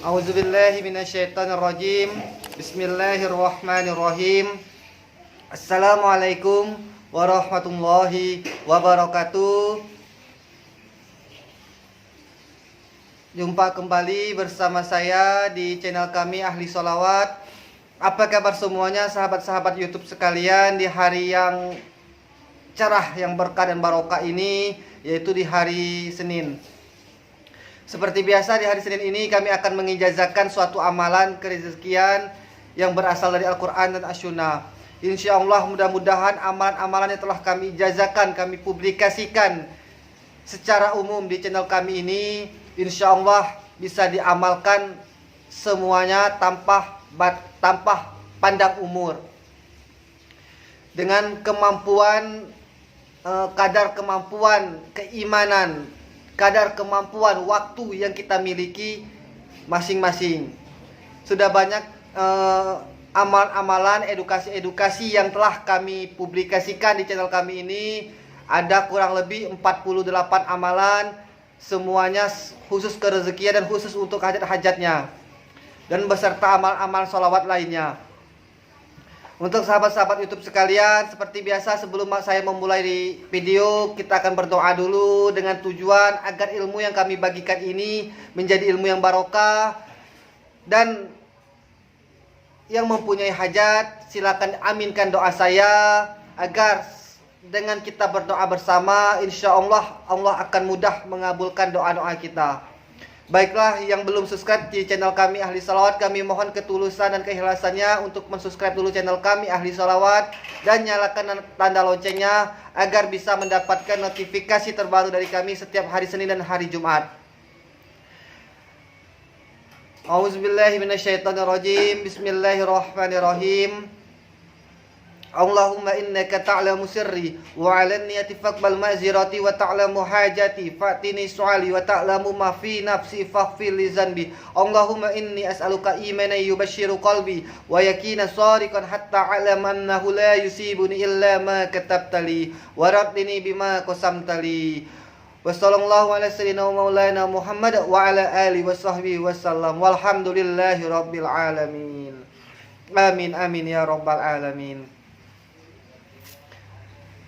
A'udzubillahi minasyaitonirrajim. Bismillahirrahmanirrahim. Assalamualaikum warahmatullahi wabarakatuh. Jumpa kembali bersama saya di channel kami Ahli Sholawat. Apa kabar semuanya sahabat-sahabat YouTube sekalian di hari yang cerah, yang berkah dan barokah ini, yaitu di hari Senin. Seperti biasa di hari Senin ini kami akan mengijazakan suatu amalan kerezekian yang berasal dari Al-Quran dan As-Sunnah. Insya Allah mudah-mudahan amalan-amalan yang telah kami ijazakan, kami publikasikan secara umum di channel kami ini, insya Allah bisa diamalkan semuanya tanpa pandang umur. Dengan kemampuan, kadar kemampuan, keimanan, kadar kemampuan waktu yang kita miliki masing-masing. Sudah banyak amalan-amalan, edukasi-edukasi yang telah kami publikasikan di channel kami ini. Ada kurang lebih 48 amalan, semuanya khusus kerezekian dan khusus untuk hajat-hajatnya, dan beserta amal-amal sholawat lainnya. Untuk sahabat-sahabat YouTube sekalian, seperti biasa sebelum saya memulai di video, kita akan berdoa dulu dengan tujuan agar ilmu yang kami bagikan ini menjadi ilmu yang barokah. Dan yang mempunyai hajat, silakan aminkan doa saya agar dengan kita berdoa bersama, insya Allah Allah akan mudah mengabulkan doa-doa kita. Baiklah, yang belum subscribe di channel kami Ahli Sholawat, kami mohon ketulusan dan keikhlasannya untuk mensubscribe dulu channel kami Ahli Sholawat dan nyalakan tanda loncengnya agar bisa mendapatkan notifikasi terbaru dari kami setiap hari Senin dan hari Jumat. A'udzubillahi minasyaitonirrajim. Bismillahirrahmanirrahim. Allahumma innaka ta'lamu sirri wa 'alanniyati faqbal ma'zirati wa ta'lamu hajati fa'tini su'ali wa ta'lamu ma fi nafsi faghfir li zanbi. Allahumma inni as'aluka imanan yubashshiru qalbi wa yakina sariqan hatta a'lam annahu la yusibuni illa ma katabtali wa raddini bima qasamtali. Wa sallallahu ala sayyidina maulana Muhammad wa ala alihi wa sahbihi wasallam. Walhamdulillahi rabbil alamin. Amin amin ya rabbal alamin.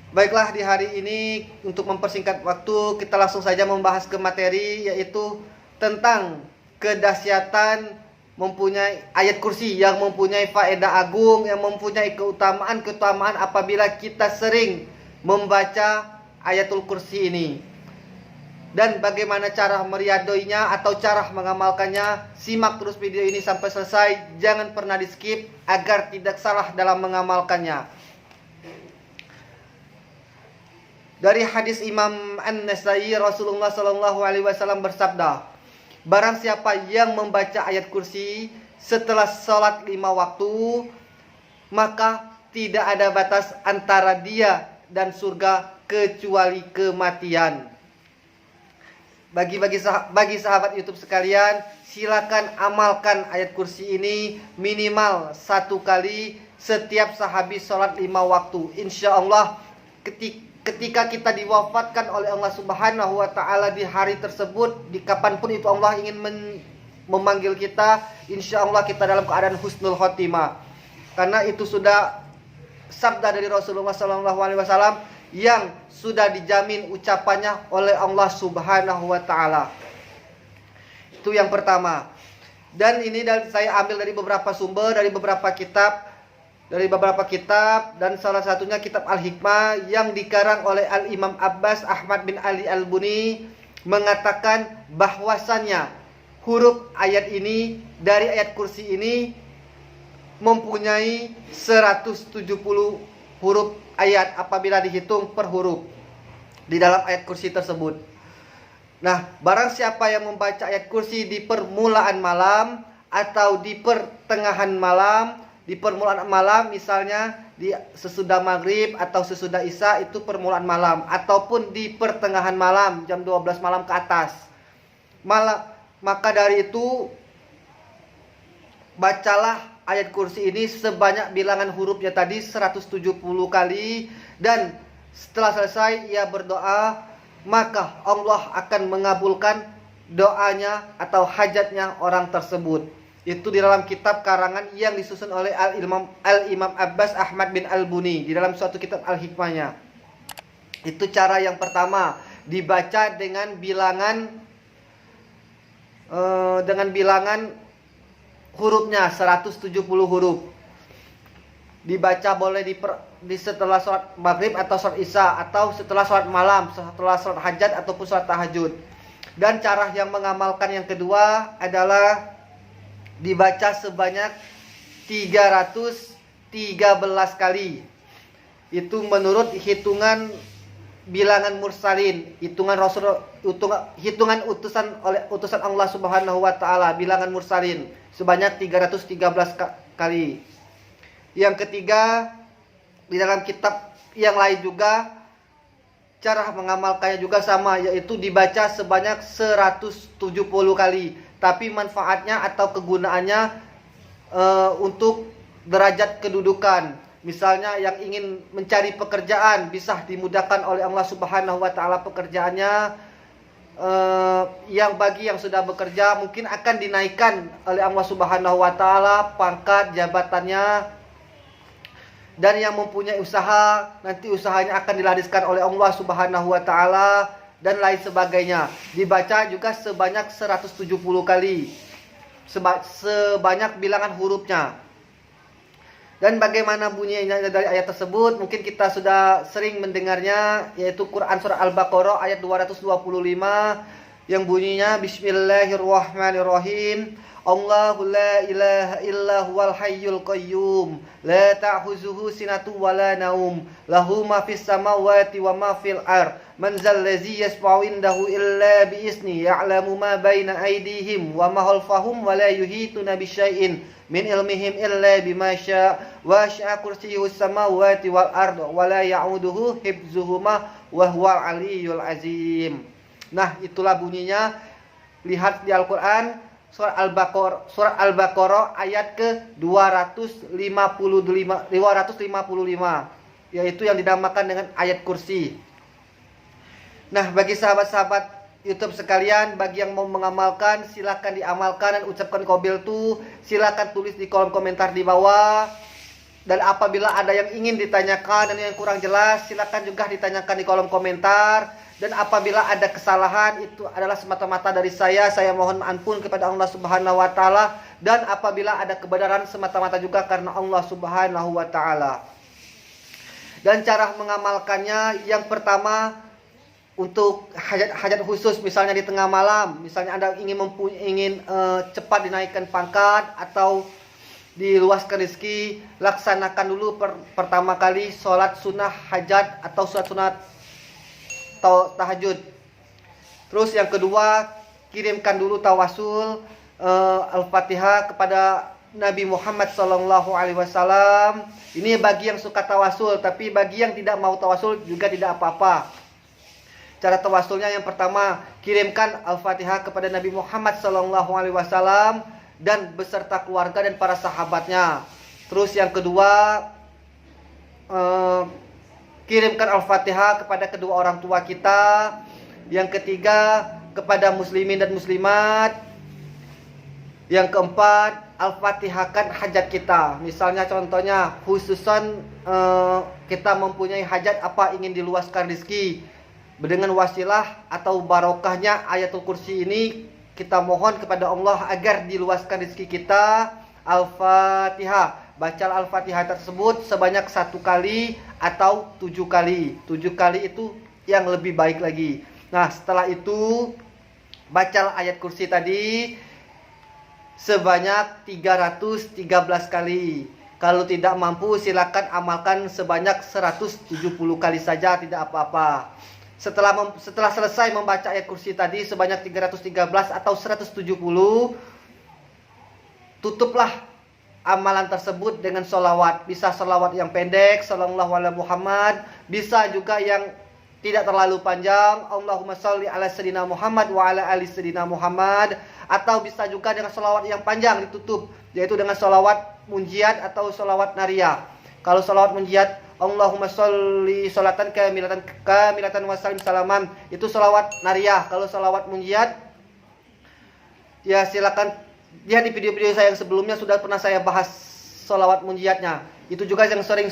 Baiklah, di hari ini untuk mempersingkat waktu, kita langsung saja membahas ke materi, yaitu tentang kedahsyatan mempunyai ayat kursi yang mempunyai faedah agung, yang mempunyai keutamaan apabila kita sering membaca ayatul kursi ini. Dan bagaimana cara meriadoinya atau cara mengamalkannya, simak terus video ini sampai selesai, jangan pernah di skip agar tidak salah dalam mengamalkannya. Dari hadis Imam An-Nasai, Rasulullah SAW bersabda, barang siapa yang membaca ayat kursi setelah sholat 5 waktu, maka tidak ada batas antara dia dan surga kecuali kematian. Bagi sahabat YouTube sekalian, silakan amalkan ayat kursi ini minimal 1 kali setiap sehabis sholat 5 waktu. Insya Allah ketika kita diwafatkan oleh Allah Subhanahu wa Ta'ala di hari tersebut, di kapanpun itu Allah ingin memanggil kita, insya Allah kita dalam keadaan husnul khotimah. Karena itu sudah sabda dari Rasulullah SAW yang sudah dijamin ucapannya oleh Allah Subhanahu wa Ta'ala. Itu yang pertama. Dan ini saya ambil dari beberapa sumber, dari beberapa kitab, dan salah satunya kitab Al-Hikmah yang dikarang oleh Al-Imam Abbas Ahmad bin Ali Al-Buni, mengatakan bahwasannya huruf ayat ini dari ayat kursi ini mempunyai 170 huruf ayat apabila dihitung per huruf di dalam ayat kursi tersebut. Nah, barang siapa yang membaca ayat kursi di permulaan malam atau di pertengahan malam, di permulaan malam misalnya di sesudah maghrib atau sesudah isya, itu permulaan malam, ataupun di pertengahan malam jam 12 malam ke atas, maka dari itu bacalah ayat kursi ini sebanyak bilangan hurufnya tadi 170 kali. Dan setelah selesai ia berdoa, maka Allah akan mengabulkan doanya atau hajatnya orang tersebut. Itu di dalam kitab karangan yang disusun oleh Al-Imam Abbas Ahmad bin Al-Buni di dalam suatu kitab Al-Hikmahnya. Itu cara yang pertama, dibaca dengan bilangan hurufnya 170 huruf. Dibaca boleh di setelah sholat maghrib atau sholat isya, atau setelah sholat malam, setelah sholat hajat ataupun sholat tahajud. Dan cara yang mengamalkan yang kedua adalah dibaca sebanyak 313 kali. Itu menurut hitungan bilangan mursalin, hitungan utusan Allah Subhanahu wa taala, bilangan mursalin sebanyak 313 kali. Yang ketiga, di dalam kitab yang lain juga cara mengamalkannya juga sama, yaitu dibaca sebanyak 170 kali. Tapi manfaatnya atau kegunaannya untuk derajat kedudukan. Misalnya yang ingin mencari pekerjaan bisa dimudahkan oleh Allah Subhanahu wa taala pekerjaannya. Yang bagi yang sudah bekerja mungkin akan dinaikkan oleh Allah Subhanahu wa taala pangkat jabatannya. Dan yang mempunyai usaha, nanti usahanya akan dilariskan oleh Allah Subhanahu wa taala dan lain sebagainya. Dibaca juga sebanyak 170 kali. Sebanyak bilangan hurufnya. Dan bagaimana bunyinya dari ayat tersebut mungkin kita sudah sering mendengarnya, yaitu Quran surah Al-Baqarah ayat 225 yang bunyinya Bismillahirrahmanirrahim. Allahu la ilaha illa huwal hayyul qayyum la ta'khuzuhu sinatun wa la naum lahu ma fis samawati wa ma fil ard man zal ladzi yashfa'u indahu illa bi izni ya'lamu ma baina aydihim wa ma khalfahum wa la yuhituna bi syai'in min ilmihim illa bima syaa wa syaa kursiyyus samawati wal ard wa la ya'uduhu hifdzuhuma wa huwal aliyyul azim. Nah, itulah bunyinya. Lihat di Al-Qur'an Surah Al-Baqarah ayat ke-255, yaitu yang dinamakan dengan ayat kursi. Nah, bagi sahabat-sahabat YouTube sekalian, bagi yang mau mengamalkan, silakan diamalkan dan ucapkan qabil tu, silakan tulis di kolom komentar di bawah. Dan apabila ada yang ingin ditanyakan dan yang kurang jelas, silakan juga ditanyakan di kolom komentar. Dan apabila ada kesalahan, itu adalah semata-mata dari saya mohon ampun kepada Allah Subhanahu wa taala. Dan apabila ada kebenaran, semata-mata juga karena Allah Subhanahu wa taala. Dan cara mengamalkannya, yang pertama untuk hajat khusus, misalnya di tengah malam, misalnya Anda ingin cepat dinaikkan pangkat atau diluaskan rezeki, laksanakan dulu pertama kali sholat sunnah hajat atau sholat sunat tahajud. Terus yang kedua, kirimkan dulu tawasul Al-Fatihah kepada Nabi Muhammad SAW. Ini bagi yang suka tawasul, tapi bagi yang tidak mau tawasul juga tidak apa-apa. Cara tawasulnya yang pertama, kirimkan Al-Fatihah kepada Nabi Muhammad SAW dan beserta keluarga dan para sahabatnya. Terus yang kedua, kirimkan Al-Fatihah kepada kedua orang tua kita. Yang ketiga, kepada muslimin dan muslimat. Yang keempat, Al-Fatihahkan hajat kita. Misalnya contohnya, khususan kita mempunyai hajat apa, ingin diluaskan rezeki. Dengan wasilah atau barokahnya ayatul kursi ini, kita mohon kepada Allah agar diluaskan rezeki kita. Al-Fatihah. Baca Al-Fatihah tersebut sebanyak 1 kali atau 7 kali. 7 kali itu yang lebih baik lagi. Nah, setelah itu baca ayat kursi tadi sebanyak 313 kali. Kalau tidak mampu silakan amalkan sebanyak 170 kali saja, tidak apa-apa. Setelah selesai membaca ayat kursi tadi sebanyak 313 atau 170, tutuplah amalan tersebut dengan sholawat. Bisa sholawat yang pendek, sallallahu ala Muhammad. Bisa juga yang tidak terlalu panjang, Allahumma sholli ala sayyidina Muhammad wa ala ali sayyidina Muhammad. Atau bisa juga dengan sholawat yang panjang ditutup, yaitu dengan sholawat munjiat atau sholawat nariyah. Kalau sholawat munjiat, Allahumma sholli sholatan kamilatan wa salim salaman, itu sholawat nariyah. Kalau sholawat munjiat Ya silakan lihat di video-video saya yang sebelumnya sudah pernah saya bahas sholawat munjiatnya. Itu juga yang sering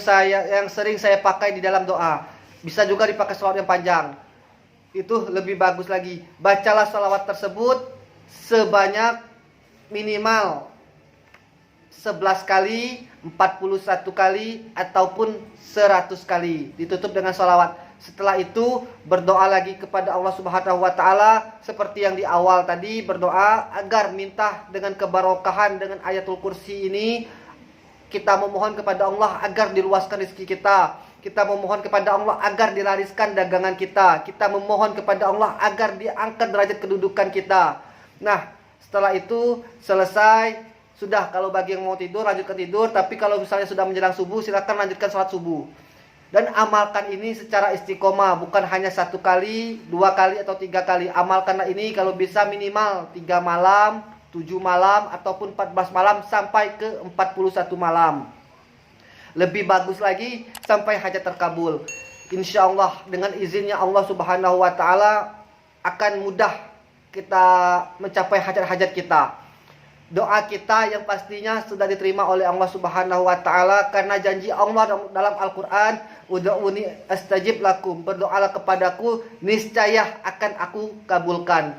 saya pakai di dalam doa. Bisa juga dipakai sholawat yang panjang. Itu lebih bagus lagi. Bacalah sholawat tersebut sebanyak minimal 11 kali, 41 kali, ataupun 100 kali. Ditutup dengan sholawat. Setelah itu berdoa lagi kepada Allah Subhanahu wa taala seperti yang di awal tadi, berdoa agar minta dengan kebarokahan dengan ayatul kursi ini. Kita memohon kepada Allah agar diluaskan rezeki kita. Kita memohon kepada Allah agar dilariskan dagangan kita. Kita memohon kepada Allah agar diangkat derajat kedudukan kita. Nah, setelah itu selesai, sudah kalau bagi yang mau tidur lanjutkan tidur. Tapi kalau misalnya sudah menjelang subuh, silakan lanjutkan sholat subuh. Dan amalkan ini secara istiqomah, bukan hanya 1 kali, 2 kali, atau 3 kali. Amalkanlah ini kalau bisa minimal 3 malam, 7 malam, ataupun 14 malam sampai ke 41 malam. Lebih bagus lagi sampai hajat terkabul. Insya Allah dengan izinnya Allah Subhanahu wa taala akan mudah kita mencapai hajat-hajat kita. Doa kita yang pastinya sudah diterima oleh Allah Subhanahu wa taala karena janji Allah dalam Al-Qur'an, "Ud'uni astajib lakum." Berdoalah kepadaku, niscaya akan aku kabulkan.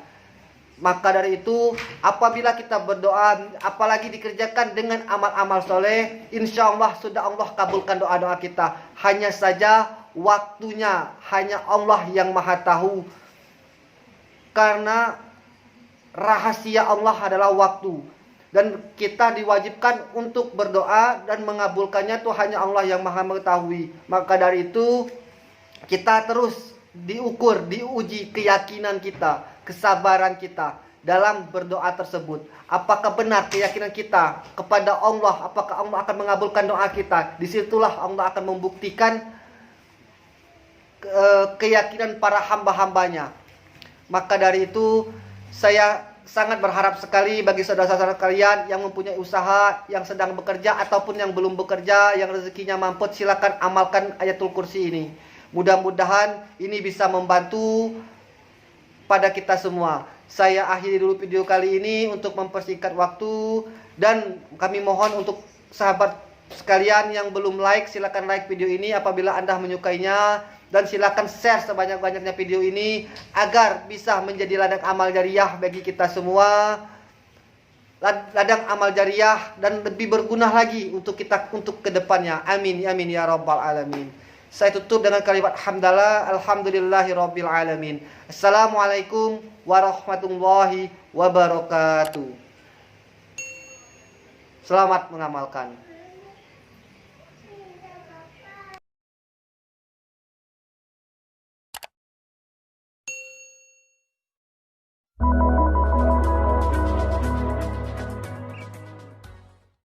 Maka dari itu, apabila kita berdoa, apalagi dikerjakan dengan amal-amal soleh, insya Allah sudah Allah kabulkan doa-doa kita. Hanya saja waktunya, hanya Allah yang maha tahu. Karena rahasia Allah adalah waktu. Dan kita diwajibkan untuk berdoa dan mengabulkannya itu hanya Allah yang maha mengetahui. Maka dari itu, kita terus diukur, diuji keyakinan kita, kesabaran kita dalam berdoa tersebut. Apakah benar keyakinan kita kepada Allah? Apakah Allah akan mengabulkan doa kita? Disitulah Allah akan membuktikan keyakinan para hamba-hambanya. Maka dari itu saya sangat berharap sekali bagi saudara-saudara kalian yang mempunyai usaha, yang sedang bekerja ataupun yang belum bekerja, yang rezekinya mampet, silakan amalkan ayatul kursi ini. Mudah-mudahan ini bisa membantu pada kita semua. Saya akhiri dulu video kali ini untuk mempersingkat waktu, dan kami mohon untuk sahabat sekalian yang belum like, silakan like video ini apabila Anda menyukainya, dan silakan share sebanyak-banyaknya video ini agar bisa menjadi ladang amal jariah bagi kita semua. Ladang amal jariah dan lebih berguna lagi untuk kita untuk kedepannya. Amin amin ya rabbal alamin. Saya tutup dengan kalimat hamdalah, alhamdulillahi rabbil alamin. Assalamualaikum warahmatullahi wabarakatuh. Selamat mengamalkan.